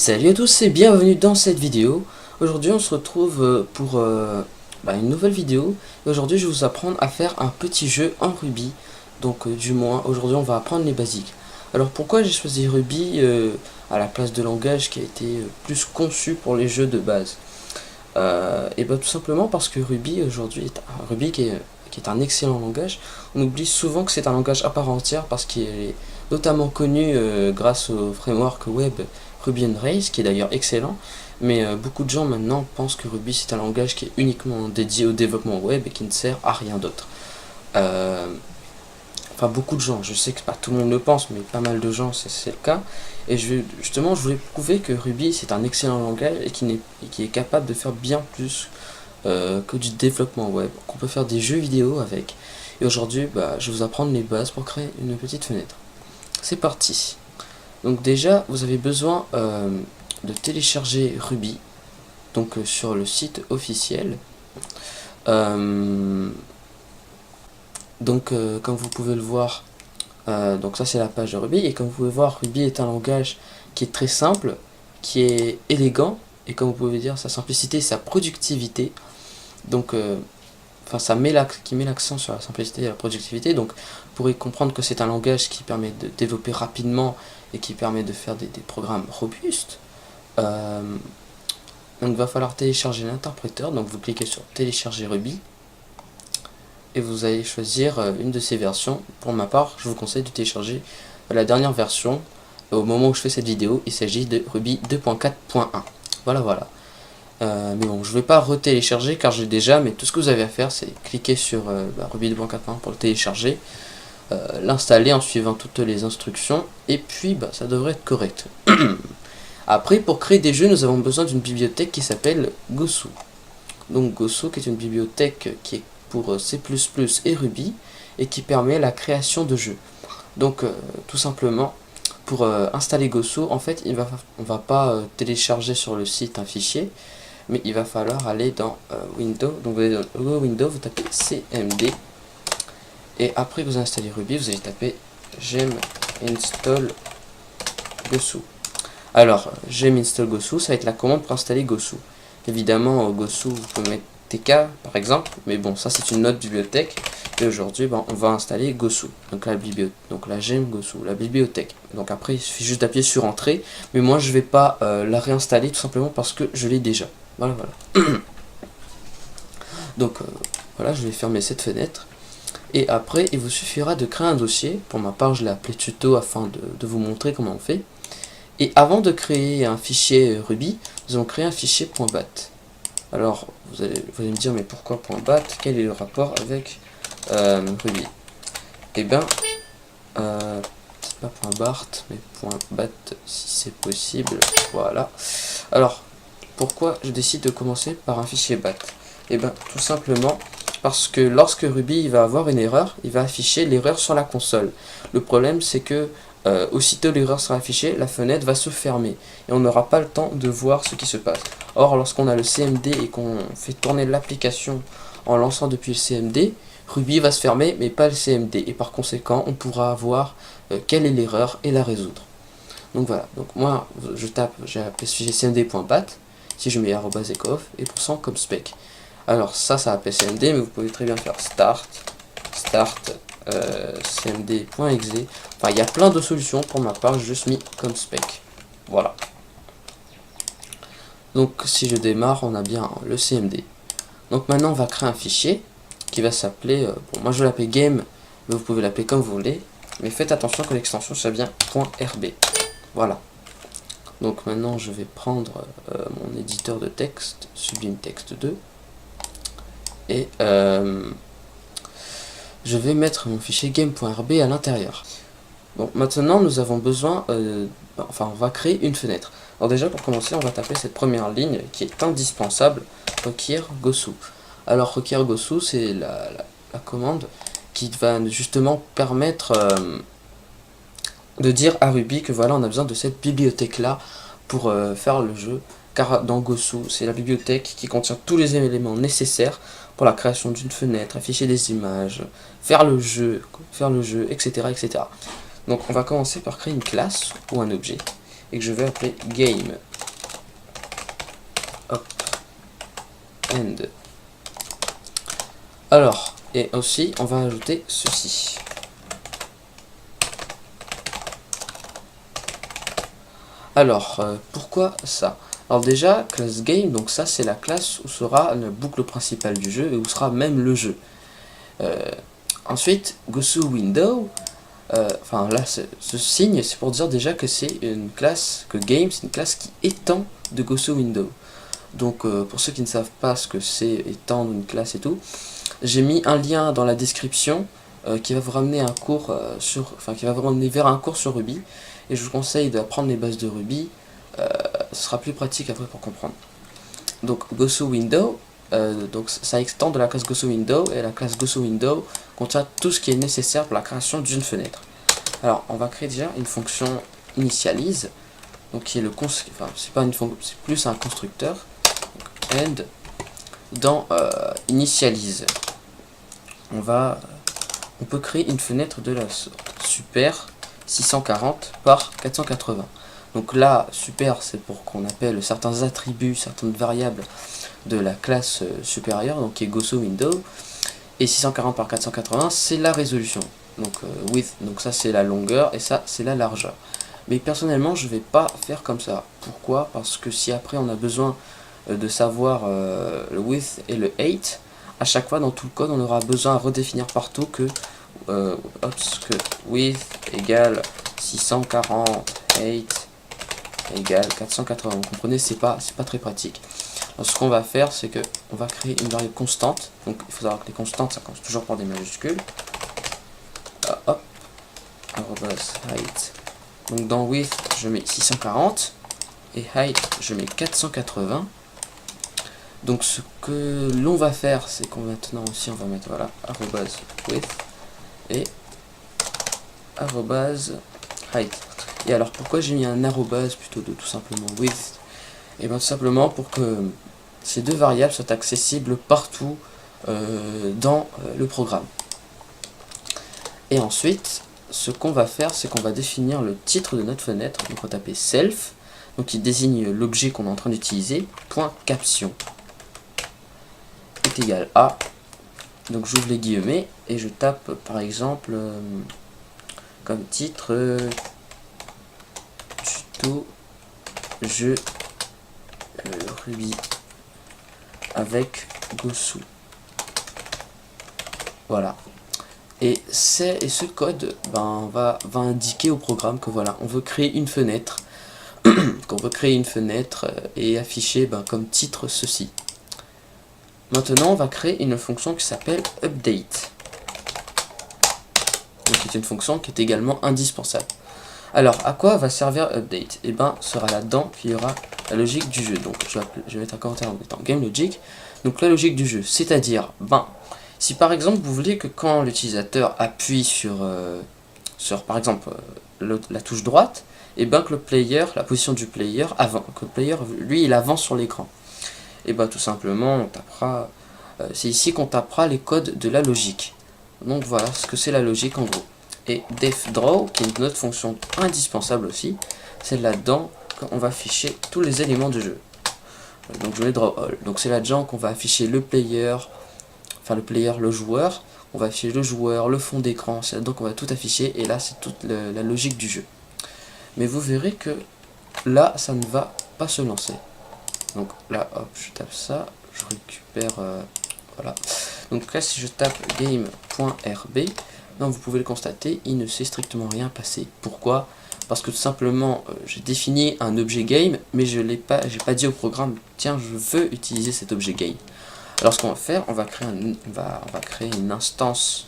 Salut à tous et bienvenue dans cette vidéo. Aujourd'hui on se retrouve pour une nouvelle vidéo. Aujourd'hui je vais vous apprendre à faire un petit jeu en Ruby. Donc du moins aujourd'hui on va apprendre les basiques. Alors pourquoi j'ai choisi Ruby à la place de langage qui a été plus conçu pour les jeux de base? Et tout simplement parce que Ruby aujourd'hui est qui est un excellent langage. On oublie souvent que c'est un langage à part entière parce qu'il est notamment connu grâce au framework web Ruby on Rails, qui est d'ailleurs excellent. Mais beaucoup de gens maintenant pensent que Ruby c'est un langage qui est uniquement dédié au développement web et qui ne sert à rien d'autre. Enfin beaucoup de gens, je sais que pas tout le monde le pense, mais pas mal de gens c'est le cas. Et je voulais prouver que Ruby c'est un excellent langage et qui est capable de faire bien plus que du développement web, qu'on peut faire des jeux vidéo avec. Et aujourd'hui, je vais vous apprendre les bases pour créer une petite fenêtre. C'est parti. Donc déjà, vous avez besoin de télécharger Ruby, donc sur le site officiel. Comme vous pouvez le voir, donc ça c'est la page de Ruby, et comme vous pouvez voir, Ruby est un langage qui est très simple, qui est élégant, et comme vous pouvez dire, sa simplicité, sa productivité. Donc qui met l'accent sur la simplicité et la productivité. Donc vous pourrez comprendre que c'est un langage qui permet de développer rapidement et qui permet de faire des programmes robustes. Donc il va falloir télécharger l'interpréteur. Donc vous cliquez sur télécharger Ruby et vous allez choisir une de ces versions. Pour ma part, je vous conseille de télécharger la dernière version. Au moment où je fais cette vidéo, il s'agit de Ruby 2.4.1. Voilà. Mais bon, je ne vais pas retélécharger car j'ai déjà, mais tout ce que vous avez à faire, c'est cliquer sur Ruby 2.4.1 pour le télécharger, l'installer en suivant toutes les instructions, et puis ça devrait être correct. Après, pour créer des jeux, nous avons besoin d'une bibliothèque qui s'appelle Gosu. Donc Gosu, qui est une bibliothèque qui est pour C++ et Ruby, et qui permet la création de jeux. Donc tout simplement, pour installer Gosu, en fait, on va pas télécharger sur le site un fichier, mais il va falloir aller dans Windows. Donc vous allez dans Windows, vous tapez cmd, et après que vous installez Ruby, vous allez taper gem install Gosu. Alors gem install Gosu, ça va être la commande pour installer Gosu. Évidemment Gosu, vous pouvez mettre tk par exemple, mais bon, ça c'est une autre bibliothèque. Et aujourd'hui, on va installer Gosu, donc la gem Gosu, la bibliothèque. Donc après, il suffit juste d'appuyer sur entrée, mais moi je vais pas la réinstaller tout simplement parce que je l'ai déjà. Voilà. Donc voilà, je vais fermer cette fenêtre. Et après, il vous suffira de créer un dossier. Pour ma part, je l'ai appelé tuto afin de vous montrer comment on fait. Et avant de créer un fichier Ruby, nous allons créer un fichier .bat. Alors, vous allez me dire, mais pourquoi .bat? Quel est le rapport avec Ruby? Et peut-être pas .bart, mais .bat si c'est possible. Voilà. Alors, pourquoi je décide de commencer par un fichier bat? Et tout simplement parce que lorsque Ruby va avoir une erreur, il va afficher l'erreur sur la console. Le problème c'est que aussitôt l'erreur sera affichée, la fenêtre va se fermer et on n'aura pas le temps de voir ce qui se passe. Or lorsqu'on a le CMD et qu'on fait tourner l'application en lançant depuis le CMD, Ruby va se fermer mais pas le CMD, et par conséquent on pourra voir quelle est l'erreur et la résoudre. Donc voilà, donc moi j'ai appelé ce fichier cmd.bat. Si je mets @ecof et % comme spec. Alors ça appelle cmd, mais vous pouvez très bien faire start cmd.exe. Enfin, il y a plein de solutions. Pour ma part, j'ai juste mis comme spec. Voilà. Donc si je démarre, on a bien le cmd. Donc maintenant, on va créer un fichier qui va s'appeler, moi je vais l'appeler game, mais vous pouvez l'appeler comme vous voulez. Mais faites attention que l'extension soit bien .rb. Voilà. Donc maintenant je vais prendre mon éditeur de texte, Sublime Text 2, et je vais mettre mon fichier game.rb à l'intérieur. Bon, maintenant nous avons besoin, on va créer une fenêtre. Alors déjà pour commencer, on va taper cette première ligne qui est indispensable, require Gosu. Alors require Gosu, c'est la commande qui va justement permettre de dire à Ruby que voilà, on a besoin de cette bibliothèque là pour faire le jeu, car dans Gosu c'est la bibliothèque qui contient tous les éléments nécessaires pour la création d'une fenêtre, afficher des images, faire le jeu, etc. Donc on va commencer par créer une classe ou un objet et que je vais appeler game. hop, end. Alors, et aussi, on va ajouter ceci. Alors, pourquoi ça? Alors déjà, class game, donc ça c'est la classe où sera la boucle principale du jeu et où sera même le jeu. Ensuite, go sous window, enfin là, ce signe, c'est pour dire déjà que c'est une classe, que game, c'est une classe qui étend de go sous window. Donc pour ceux qui ne savent pas ce que c'est étendre une classe et tout, j'ai mis un lien dans la description qui va vous ramener un cours qui va vous ramener vers un cours sur Ruby. Et je vous conseille d'apprendre les bases de Ruby, ce sera plus pratique après pour comprendre. Donc GoSoWindow, donc ça extend de la classe GoSoWindow, et la classe GoSoWindow contient tout ce qui est nécessaire pour la création d'une fenêtre. Alors on va créer déjà une fonction initialize, donc qui est le c'est pas une fonction, c'est plus un constructeur. Donc, end dans initialize, on peut créer une fenêtre de la sorte super 640 par 480. Donc là, super, c'est pour qu'on appelle certains attributs, certaines variables de la classe supérieure, donc qui est GoSoWindow. Et 640 par 480, c'est la résolution. Donc width, donc ça c'est la longueur, et ça c'est la largeur. Mais personnellement, je vais pas faire comme ça. Pourquoi? Parce que si après on a besoin de savoir le width et le height, à chaque fois dans tout le code, on aura besoin à redéfinir partout que width égale 640, height égale 480. Vous comprenez, c'est pas très pratique. Alors, ce qu'on va faire, c'est que on va créer une variable constante. Donc il faut savoir que les constantes, ça commence toujours par des majuscules. Hop, height. Donc dans width, je mets 640 et height, je mets 480. Donc ce que l'on va faire, c'est qu'on maintenant aussi on va mettre voilà width et height. Et alors pourquoi j'ai mis un arrobase plutôt de tout simplement width? Et bien tout simplement pour que ces deux variables soient accessibles partout dans le programme. Et ensuite, ce qu'on va faire, c'est qu'on va définir le titre de notre fenêtre. Donc on va taper self, donc qui désigne l'objet qu'on est en train d'utiliser, point caption est égal à, donc j'ouvre les guillemets et je tape par exemple comme titre tuto jeu Ruby avec Gosu. Voilà. Et ce code va indiquer au programme que voilà, on veut créer une fenêtre, qu'on veut créer une fenêtre et afficher comme titre ceci. Maintenant, on va créer une fonction qui s'appelle update. Donc, c'est une fonction qui est également indispensable. Alors, à quoi va servir update? Et sera là-dedans qu'il y aura la logique du jeu. Donc, je vais mettre un commentaire en mettant game logic. Donc, la logique du jeu, c'est-à-dire, si par exemple vous voulez que quand l'utilisateur appuie sur par exemple la touche droite, et que le player, la position du player, que le player lui il avance sur l'écran. Et tout simplement on tapera, c'est ici qu'on tapera les codes de la logique. Donc voilà ce que c'est la logique en gros. Et defDraw, qui est notre fonction indispensable aussi, c'est là-dedans qu'on va afficher tous les éléments du jeu. Donc je mets draw all. Donc c'est là-dedans qu'on va afficher le player, le joueur, on va afficher le joueur, le fond d'écran, c'est là-dedans qu'on va tout afficher, et là c'est toute la logique du jeu. Mais vous verrez que là ça ne va pas se lancer. Donc là hop, je tape ça, je récupère voilà. Donc là si je tape game.rb, vous pouvez le constater, il ne s'est strictement rien passé. Pourquoi? Parce que tout simplement j'ai défini un objet game, mais j'ai pas dit au programme tiens je veux utiliser cet objet game. Alors ce qu'on va faire, on va créer une instance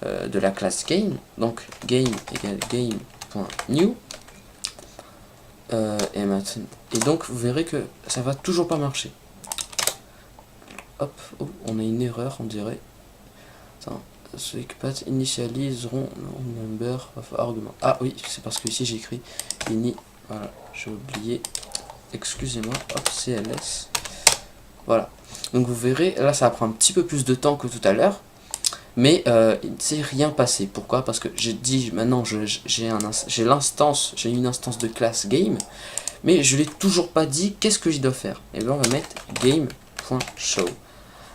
de la classe game, donc game égale game.new, et donc vous verrez que ça va toujours pas marcher. Hop, oh, on a une erreur on dirait. Attends, ceux qui path initialiseront number of argument. Ah oui, c'est parce que ici j'ai écrit ini, voilà, j'ai oublié, excusez-moi, hop, cls, voilà. Donc vous verrez, là ça va prendre un petit peu plus de temps que tout à l'heure, mais il ne s'est rien passé. Pourquoi? Parce que j'ai dit maintenant j'ai une instance de classe game, mais je l'ai toujours pas dit qu'est-ce que je dois faire. Et bien on va mettre game.show.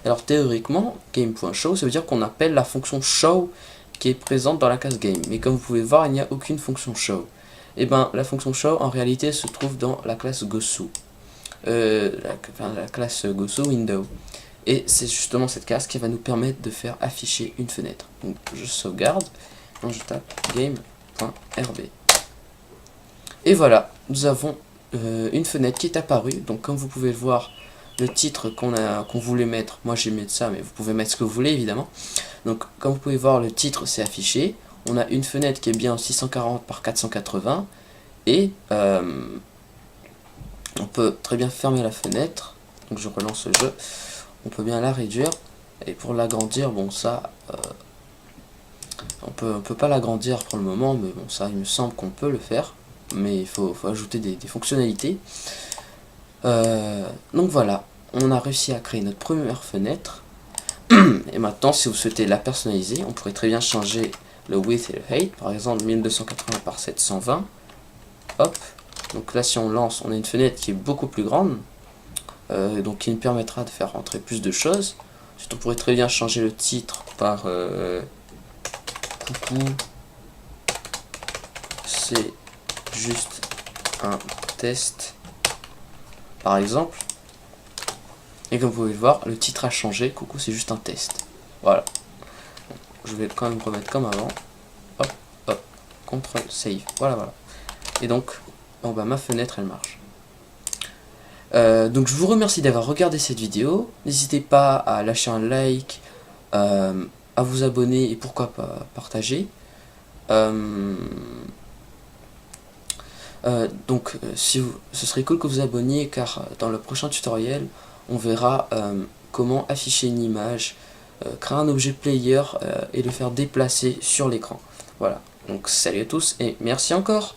Alors théoriquement, game.show, ça veut dire qu'on appelle la fonction show qui est présente dans la classe game. Mais comme vous pouvez voir, il n'y a aucune fonction show. Et bien la fonction show en réalité se trouve dans la classe Gosu. La classe Gosu window. Et c'est justement cette classe qui va nous permettre de faire afficher une fenêtre. Donc je sauvegarde, je tape game.rb. Et voilà, nous avons une fenêtre qui est apparue. Donc comme vous pouvez le voir, le titre qu'on voulait mettre, moi j'ai mis ça, mais vous pouvez mettre ce que vous voulez évidemment. Donc comme vous pouvez voir, le titre c'est affiché. On a une fenêtre qui est bien 640 par 480. Et on peut très bien fermer la fenêtre. Donc je relance le jeu. On peut bien la réduire. Et pour l'agrandir, bon ça... on peut pas l'agrandir pour le moment, mais bon ça il me semble qu'on peut le faire. Mais il faut ajouter des fonctionnalités. Donc voilà, on a réussi à créer notre première fenêtre. Et maintenant, si vous souhaitez la personnaliser, on pourrait très bien changer le width et le height. Par exemple, 1280 par 720. Hop. Donc là, si on lance, on a une fenêtre qui est beaucoup plus grande. Donc qui nous permettra de faire rentrer plus de choses. Ensuite, on pourrait très bien changer le titre par coucou, c'est juste un test, par exemple. Et comme vous pouvez le voir, le titre a changé. Coucou, c'est juste un test. Voilà. Je vais quand même remettre comme avant. Hop, hop. Ctrl, save. Voilà, voilà. Et donc, bon, bah, ma fenêtre, elle marche. Donc je vous remercie d'avoir regardé cette vidéo. N'hésitez pas à lâcher un like, à vous abonner et pourquoi pas partager. Ce serait cool que vous abonniez, car dans le prochain tutoriel on verra comment afficher une image, créer un objet player et le faire déplacer sur l'écran. Voilà, donc salut à tous et merci encore.